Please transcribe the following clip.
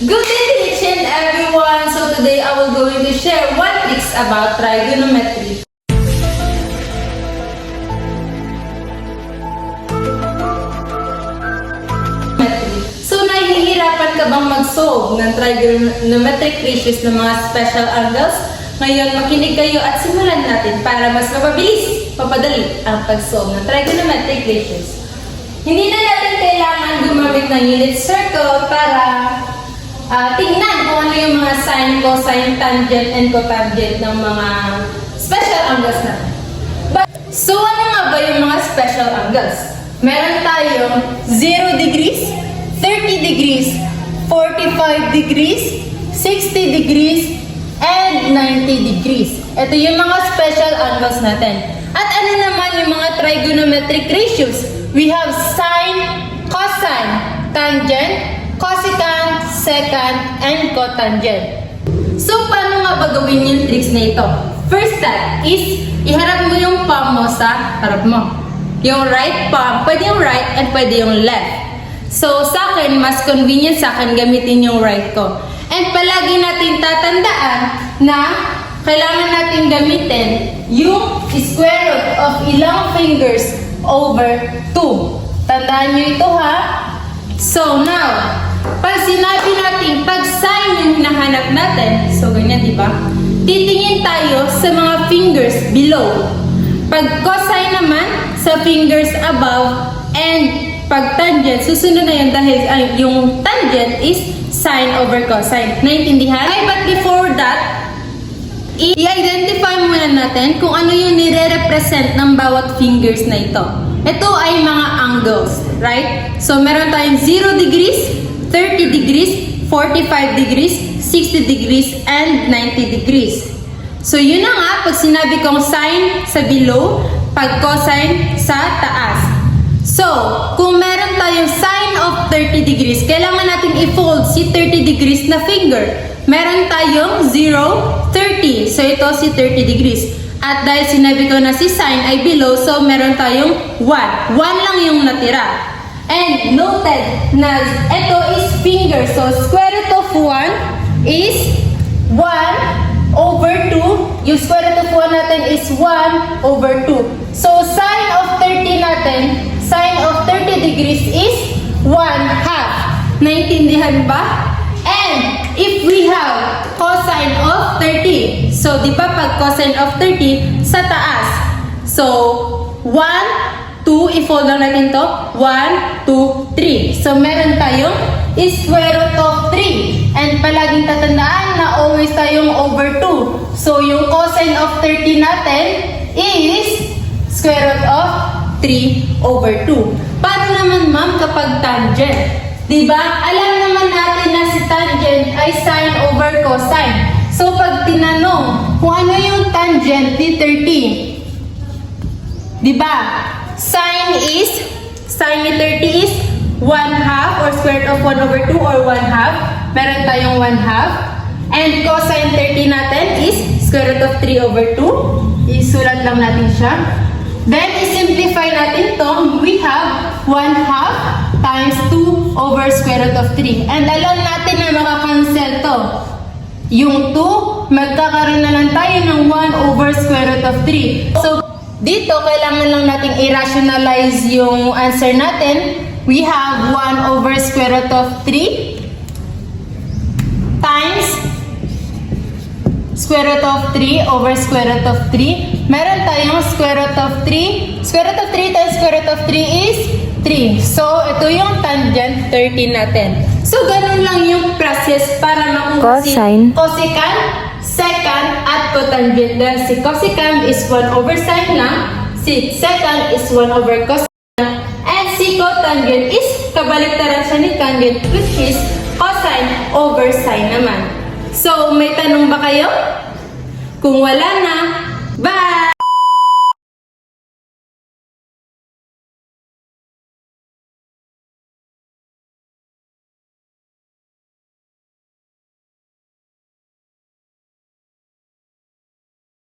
Good evening everyone! So today I will going to share one tricks about trigonometry. So nahihirapan ka bang mag-solve ng trigonometric ratios ng mga special angles? Ngayon makinig kayo at simulan natin para mas mapabilis, mapadali ang pag-solve ng trigonometric ratios. Hindi na natin kailangan gumamit ng unit circle para tingnan kung ano yung mga sine, cosine, tangent, and cotangent ng mga special angles natin. So ano nga ba yung mga special angles? Meron tayong 0 degrees, 30 degrees, 45 degrees, 60 degrees, and 90 degrees. Ito yung mga special angles natin. At ano naman yung mga trigonometric ratios? We have sine, cosine, tangent, cosecant, secant, and cotangent. So, paano nga ba gawin yung tricks na ito? First step is, iharap mo yung palm mo sa harap mo. Yung right palm, pwede yung right and pwede yung left. So, sa akin, mas convenient sa akin gamitin yung right ko. And palagi natin tatandaan na kailangan natin gamitin yung square root of ilang fingers over 2. Tandaan nyo ito ha. So now, pag sinabi natin pag sine yung hinahanap natin, so ganyan diba? Titingin tayo sa mga fingers below. Pag cosine naman, sa fingers above, and pag tangent, susunod na yun dahil yung tangent is sine over cosine. Naintindihan? Ay, but before that, i-identify muna natin kung ano yung nire-represent ng bawat fingers na ito. Ito ay mga angles, right? So, meron tayong 0 degrees, 30 degrees, 45 degrees, 60 degrees, and 90 degrees. So, yun na nga, pag sinabi kong sine sa below, pag cosine sa taas. So, kung meron tayong sine of 30 degrees, kailangan natin i-fold si 30 degrees na finger. Meron tayong 0, 30. So, ito si 30 degrees. At dahil sinabi ko na si sine ay below, so meron tayong 1. 1 lang yung natira. And noted na ito is finger. So, square root of 1 is 1 over 2. Yung square root of 1 natin is 1 over 2. So, sine of 30 natin, sine of 30 degrees is 1/2. Naintindihan ba? And if we have cosine of 30, so di ba pag cosine of 30 sa taas? So, 1, 2, i-fold lang natin to. 1, 2, 3. So, meron tayong square root of 3. And palaging tatandaan na always tayong over 2. So, yung cosine of 30 natin is square root of 3 over 2. Paano naman ma'am kapag tangent? Diba? Alam naman natin na si tangent ay sine over cosine. So, pag tinanong kung ano yung tangent ni 30, diba? Sine ni 30 is 1/2 or square root of 1 over 2 or 1/2. Meron tayong 1/2. And cosine 30 natin is square root of 3 over 2. Isulat lang natin siya. Then, i-simplify natin to. We have 1/2 times 2 over square root of 3. And alam natin na makakancel to. Yung 2, magkakaroon na lang tayo ng 1 over square root of 3. So, dito, kailangan lang natin i-rationalize yung answer natin. We have 1 over square root of 3 times square root of 3 over square root of 3. Meron tayong square root of 3. Square root of 3 times square root of 3 is 3. So, ito yung tangent 30 natin. So, ganun lang yung process para makuha si cosecant, secant, at cotangent. Dahil si cosecant is 1 over sine lang, si secant is 1 over cosine, and si cotangent is kabaliktaran siya ni tangent, which is cosine over sine naman. So, may tanong ba kayo? Kung wala na, bye!